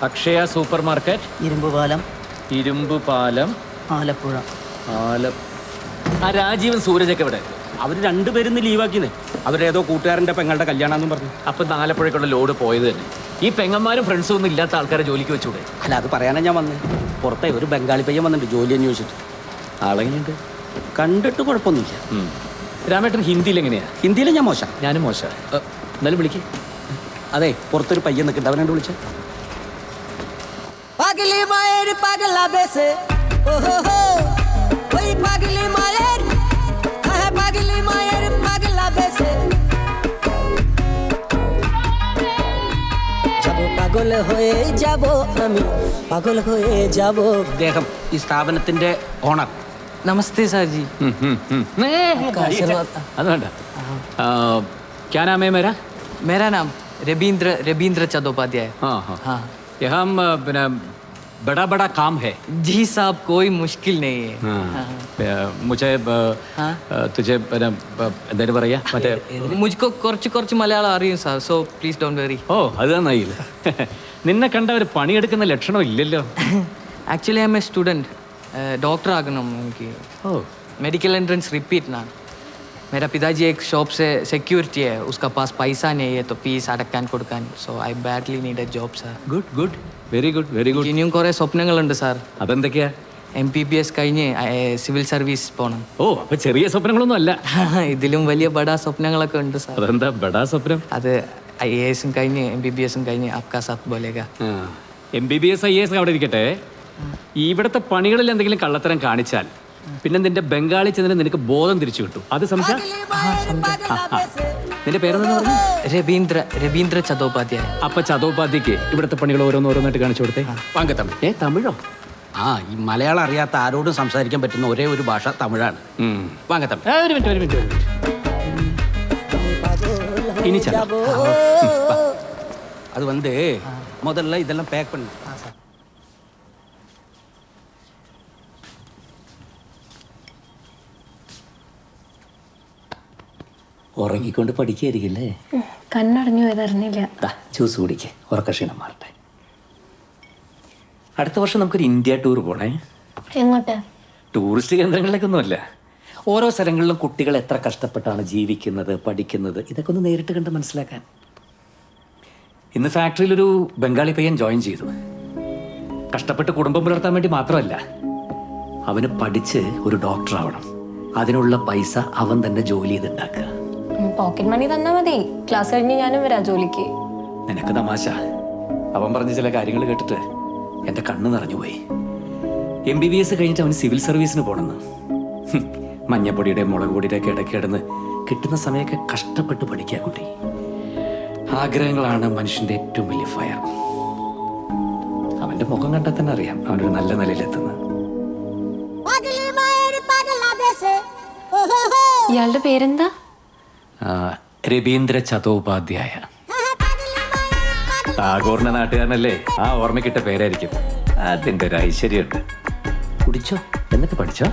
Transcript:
Akshaya super market, ഇരുമ്പുപാലം, ആലപ്പുഴ. ആ രാജീവൻ സൂരജൊക്കെ ഇവിടെ? അവർ രണ്ടുപേരും ലീവാക്കിന്നേ. അവരേതോ കൂട്ടുകാരൻ്റെ പെങ്ങളുടെ കല്യാണമെന്നും പറഞ്ഞു. അപ്പം ആലപ്പുഴയ്ക്കുള്ള ലോഡ് പോയത് തന്നെ. ഈ പെങ്ങന്മാരും ഫ്രണ്ട്സും ഒന്നും ഇല്ലാത്ത ആൾക്കാരെ ജോലിക്ക് വെച്ചൂടെ? അല്ല, അത് പറയാനാണ് ഞാൻ വന്നത്. പുറത്തെ ഒരു ബംഗാളി പയ്യൻ വന്നിട്ടുണ്ട് ജോലി അന്വേഷിച്ചിട്ട്. ആളെങ്ങനെയുണ്ട്? കണ്ടിട്ട് കുഴപ്പമൊന്നുമില്ല. രാമേട്ടൻ ഹിന്ദിയിൽ എങ്ങനെയാ? ഹിന്ദിയിൽ ഞാൻ മോശം. ഞാനും മോശം. എന്നാലും വിളിക്ക്. അതെ, പുറത്തൊരു പയ്യൻ നിൽക്കുന്നുണ്ട്, അവനെ വിളിച്ച. পাগল হয়ে যাব আমি, পাগল হয়ে যাব. അദ്ദേഹം ഈ സ്ഥാപനത്തിന്റെ ഓണർ. नमस्ते सर जी. അത് വേണ്ട. क्या नाम है मेरा? मेरा नाम रबींद्र चट्टोपाध्याय. हाँ. यहाँ बड़ा बड़ा काम है. जी साहब, कोई मुश्किल नहीं है. मुझे तुझे എന്തായാലും പറയാ മറ്റേ मुझको കുറച്ച് മലയാളം അറിയും sir, so please don't worry. ഓ അത് നന്നായില്ല. നിന്നെ കണ്ട ഒരു പണിയെടുക്കുന്ന ലക്ഷണം ഇല്ലല്ലോ. Actually I am a student. Doctor आगना उनकी. मेडिकल एंट्रेंस रिपीट ना. मेरा पिताजी एक शॉप से सिक्योरिटी है, उसका पास पैसा नहीं है तो फीस അടക്കാൻ കൊടുക്കാൻ. So I badly need A job sir. Good very good. ഇനിയും കുറേ സ്വപ്നങ്ങളുണ്ട് സാർ. അതെന്തൊക്കെയാ? MPBS കഴിഞ്ഞ് സിവിൽ സർവീസ് പോകണം. ഓ, അപ്പൊ ചെറിയ സ്വപ്നങ്ങളൊന്നും അല്ല. ഇതിലും വലിയ ബഡാ സ്വപ്നങ്ങളൊക്കെ ഉണ്ട് സാർ. അതെന്താ ബഡാ സ്വപ്നം? അത് IAS കഴിഞ്ഞ് MBBS കഴിഞ്ഞ് അപ്കാ സാത്ത് ബോലേഗ. MBBS IAS അവിടെ ഇരിക്കട്ടെ. ഇവിടുത്തെ പണികളിൽ എന്തെങ്കിലും കള്ളത്തരം കാണിച്ചാൽ പിന്നെ നിന്റെ ബംഗാളി ചെന്നിട്ട് നിനക്ക് ബോധം തിരിച്ചു കിട്ടും. അത് സംശയം. നിന്റെ പേരെന്ന് പറഞ്ഞു? രബീന്ദ്ര ചതോപാധ്യായ. അപ്പൊ ചതോപാധ്യക്ക് ഇവിടുത്തെ പണികൾ ഓരോന്നായിട്ട് കാണിച്ചു കൊടുത്തേ. വാങ്കത്തമിഴ്. തമിഴോ? ഈ മലയാളം അറിയാത്ത ആരോടും സംസാരിക്കാൻ പറ്റുന്ന ഒരേ ഒരു ഭാഷ തമിഴാണ്. വാങ്കത്തമിഴ്. ഒരു മിനിറ്റ്. ഇനി അത് വന്ന് മുതല്ല ഇതെല്ലാം പാക്ക് பண்ணு. ഉറങ്ങിക്കൊണ്ട് പഠിക്കുകയായിരിക്കില്ലേ? കണ്ണടഞ്ഞു പോയതറിഞ്ഞില്ല. ജ്യൂസ് കുടിക്കേ, ഉറക്കക്ഷീണം മാറട്ടെ. അടുത്ത വർഷം നമുക്കൊരു ഇന്ത്യ ടൂർ പോണേ. എങ്ങോട്ട്? ടൂറിസ്റ്റ് കേന്ദ്രങ്ങളിലേക്കൊന്നുമല്ല, ഓരോ സ്ഥലങ്ങളിലും കുട്ടികൾ എത്ര കഷ്ടപ്പെട്ടാണ് ജീവിക്കുന്നത്, പഠിക്കുന്നത്, ഇതൊക്കെ ഒന്ന് നേരിട്ട് കണ്ട് മനസ്സിലാക്കാൻ. ഇന്ന് ഫാക്ടറിയിലൊരു ബംഗാളി പയ്യൻ ജോയിൻ ചെയ്തു. കഷ്ടപ്പെട്ട് കുടുംബം പുലർത്താൻ വേണ്ടി മാത്രമല്ല, അവന് പഠിച്ച് ഒരു ഡോക്ടർ ആവണം. അതിനുള്ള പൈസ അവൻ തന്നെ ജോലി ചെയ്തുണ്ടാക്കുക. പോക്കറ്റ് മണി തന്നാ മതി, ക്ലാസ് കഴിഞ്ഞ് ഞാനും വരാം ജോലിക്ക്. നിനക്ക് തമാശ. അവൻ പറഞ്ഞ ചില കാര്യങ്ങൾ കേട്ടിട്ട് എൻ്റെ കണ്ണ് നിറഞ്ഞുപോയി. MBBS കഴിഞ്ഞിട്ട് അവന് സിവിൽ സർവീസിന് പോകണമെന്ന്. മഞ്ഞപ്പൊടിയുടെ മുളക് പൊടിയുടെ ഒക്കെ ഇടയ്ക്ക് കിടന്ന് കിട്ടുന്ന സമയമൊക്കെ കഷ്ടപ്പെട്ട് പഠിക്കുക കുട്ടി. ആഗ്രഹങ്ങളാണ് മനുഷ്യൻ്റെ ഏറ്റവും വലിയ ഫയർ. അവൻ്റെ മുഖം കണ്ടാൽ തന്നെ അറിയാം അവനൊരു നല്ല നിലയിലെത്തുന്നത്. ഇയാളുടെ പേരെന്താ? രബീന്ദ്ര ചതോപാധ്യായ. ടാഗോറിന്റെ നാട്ടുകാരനല്ലേ, ആ ഓർമ്മക്കിട്ട പേരായിരിക്കും. അതിൻ്റെ ഒരു ഐശ്വര്യമുണ്ട്. കുടിച്ചോ, എന്നിട്ട് പഠിച്ചോ.